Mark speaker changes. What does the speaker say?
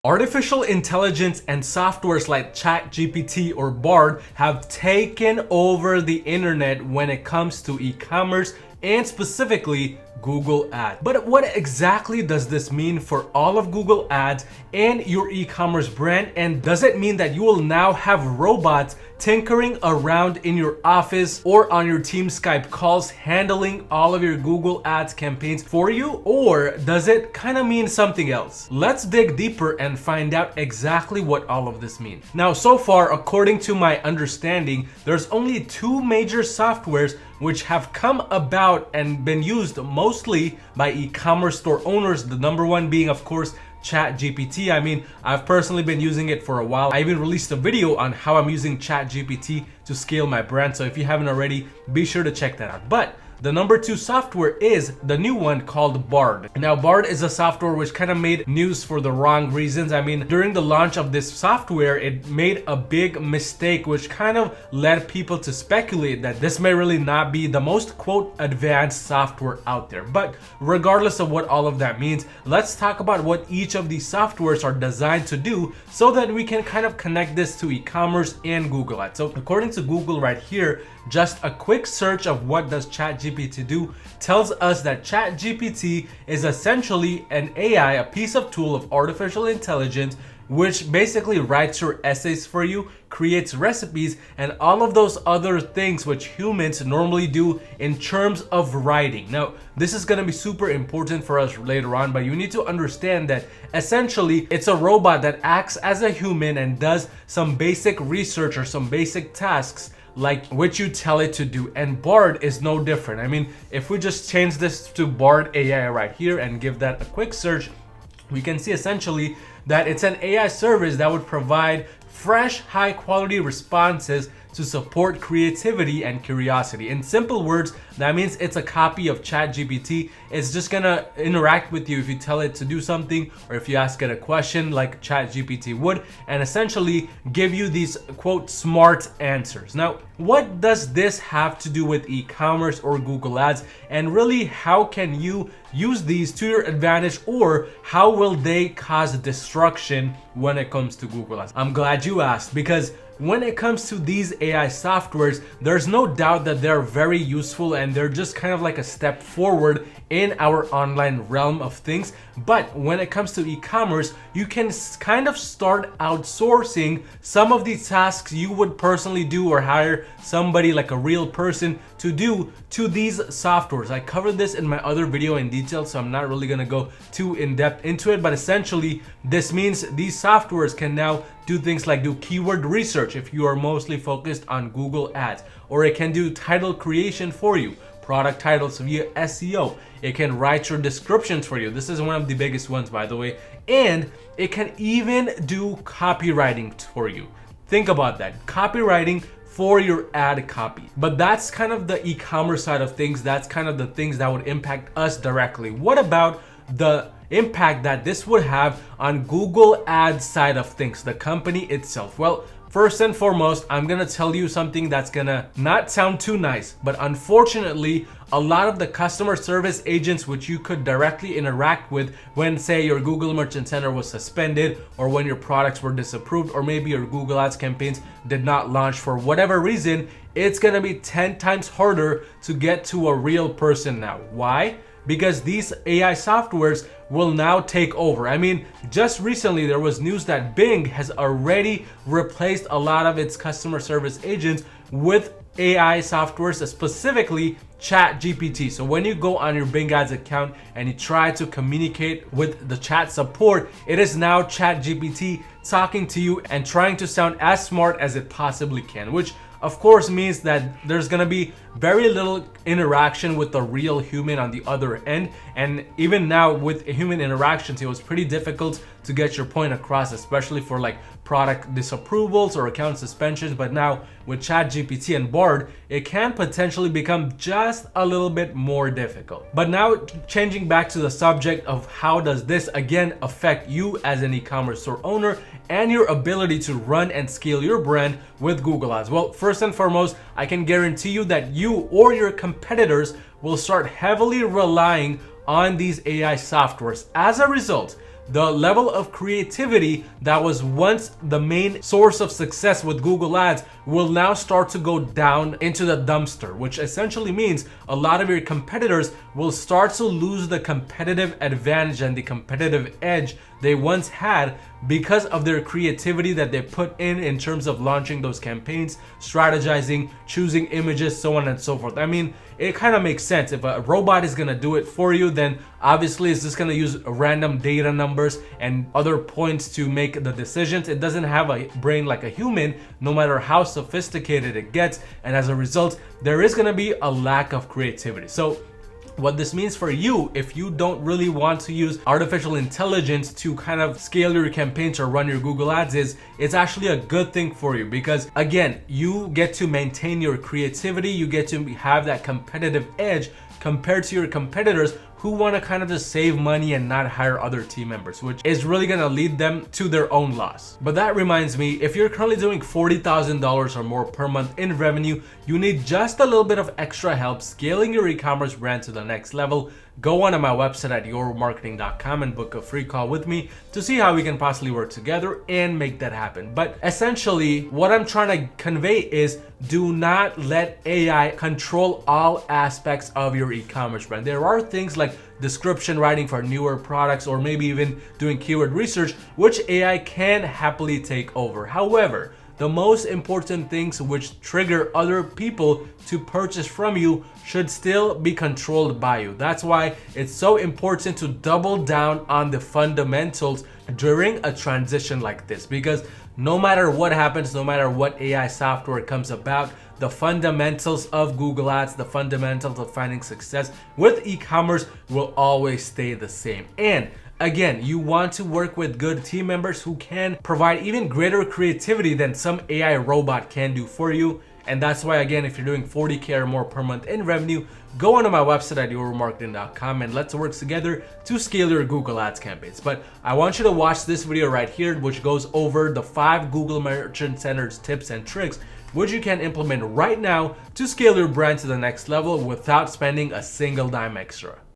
Speaker 1: Artificial intelligence and softwares like Chat GPT or Bard have taken over the internet when it comes to e-commerce and specifically Google Ads. But what exactly does this mean for all of Google Ads and your e-commerce brand? And does it mean that you will now have robots tinkering around in your office or on your team Skype calls handling all of your Google Ads campaigns for you? Or does it kind of mean something else? Let's dig deeper and find out exactly what all of this means. Now, so far, according to my understanding, there's only two major softwares which have come about and been used mostly by e-commerce store owners. The number one being, of course, Chat GPT. I mean, I've personally been using it for a while. I even released a video on how I'm using Chat GPT to scale my brand. So if you haven't already, be sure to check that out. But the number two software is the new one called Bard. Now, Bard is a software which kind of made news for the wrong reasons. I mean, during the launch of this software, it made a big mistake, which kind of led people to speculate that this may really not be the most, quote, advanced software out there. But regardless of what all of that means, let's talk about what each of these softwares are designed to do so that we can kind of connect this to e-commerce and Google Ads. So according to Google right here, just a quick search of what does ChatGPT do tells us that ChatGPT is essentially an AI, a piece of tool of artificial intelligence, which basically writes your essays for you, creates recipes, and all of those other things which humans normally do in terms of writing. Now, this is going to be super important for us later on, but you need to understand that essentially it's a robot that acts as a human and does some basic research or some basic tasks like which you tell it to do. And Bard is no different. I mean, if we just change this to Bard AI right here and give that a quick search, we can see essentially that it's an AI service that would provide fresh, high quality responses to support creativity and curiosity. In simple words, that means it's a copy of ChatGPT. It's just gonna interact with you if you tell it to do something or if you ask it a question like ChatGPT would, and essentially give you these, quote, smart answers. Now, what does this have to do with e-commerce or Google Ads? And really, how can you use these to your advantage, or how will they cause destruction when it comes to Google Ads? I'm glad you asked, because when it comes to these AI softwares, there's no doubt that they're very useful and they're just kind of like a step forward in our online realm of things. But when it comes to e-commerce, you can kind of start outsourcing some of these tasks you would personally do or hire somebody like a real person to do to these softwares. I covered this in my other video in detail, so I'm not really gonna go too in depth into it, but essentially this means these softwares can now do things like do keyword research if you are mostly focused on Google Ads, or it can do title creation for you, product titles via SEO. It can write your descriptions for you. This is one of the biggest ones, by the way. And it can even do copywriting for you. Think about that, copywriting for your ad copy. But that's kind of the e-commerce side of things. That's kind of the things that would impact us directly. What about the impact that this would have on Google Ads side of things, the company itself? Well, first and foremost, I'm gonna tell you something that's gonna not sound too nice, but unfortunately, a lot of the customer service agents which you could directly interact with when, say, your Google Merchant Center was suspended, or when your products were disapproved, or maybe your Google Ads campaigns did not launch for whatever reason, it's gonna be 10 times harder to get to a real person now. Why? Because these AI softwares will now take over. I mean, just recently there was news that Bing has already replaced a lot of its customer service agents with AI softwares, specifically Chat GPT. So when you go on your Bing Ads account and you try to communicate with the chat support, it is now Chat GPT talking to you and trying to sound as smart as it possibly can, which of course means that there's gonna be very little interaction with the real human on the other end. And even now with human interactions, it was pretty difficult to get your point across, especially for like product disapprovals or account suspensions. But now with Chat GPT and Bard, it can potentially become just a little bit more difficult. But now changing back to the subject of how does this again affect you as an e-commerce store owner and your ability to run and scale your brand with Google Ads. Well, first and foremost, I can guarantee you that you or your competitors will start heavily relying on these AI softwares. As a result, the level of creativity that was once the main source of success with Google Ads will now start to go down into the dumpster, which essentially means a lot of your competitors will start to lose the competitive advantage and the competitive edge they once had because of their creativity that they put in terms of launching those campaigns, strategizing, choosing images, so on and so forth. I mean, it kind of makes sense. If a robot is going to do it for you, then obviously it's just going to use random data numbers and other points to make the decisions. It doesn't have a brain like a human, no matter how sophisticated it gets. And as a result, there is going to be a lack of creativity. So what this means for you, if you don't really want to use artificial intelligence to kind of scale your campaigns or run your Google Ads, it's actually a good thing for you, because again, you get to maintain your creativity, you get to have that competitive edge compared to your competitors who want to kind of just save money and not hire other team members, which is really going to lead them to their own loss. But that reminds me, if you're currently doing $40,000 or more per month in revenue, you need just a little bit of extra help scaling your e-commerce brand to the next level, go on to my website at yourmarketing.com and book a free call with me to see how we can possibly work together and make that happen. But essentially, what I'm trying to convey is, do not let AI control all aspects of your e-commerce brand. There are things like description writing for newer products, or maybe even doing keyword research, which AI can happily take over. However, the most important things which trigger other people to purchase from you should still be controlled by you. That's why it's so important to double down on the fundamentals during a transition like this, because no matter what happens, no matter what AI software comes about, the fundamentals of Google Ads, the fundamentals of finding success with e-commerce will always stay the same. And again, you want to work with good team members who can provide even greater creativity than some AI robot can do for you. And that's why, again, if you're doing 40K or more per month in revenue, go onto my website at yourmarketing.com and let's work together to scale your Google Ads campaigns. But I want you to watch this video right here, which goes over the 5 Google Merchant Center's tips and tricks which you can implement right now to scale your brand to the next level without spending a single dime extra.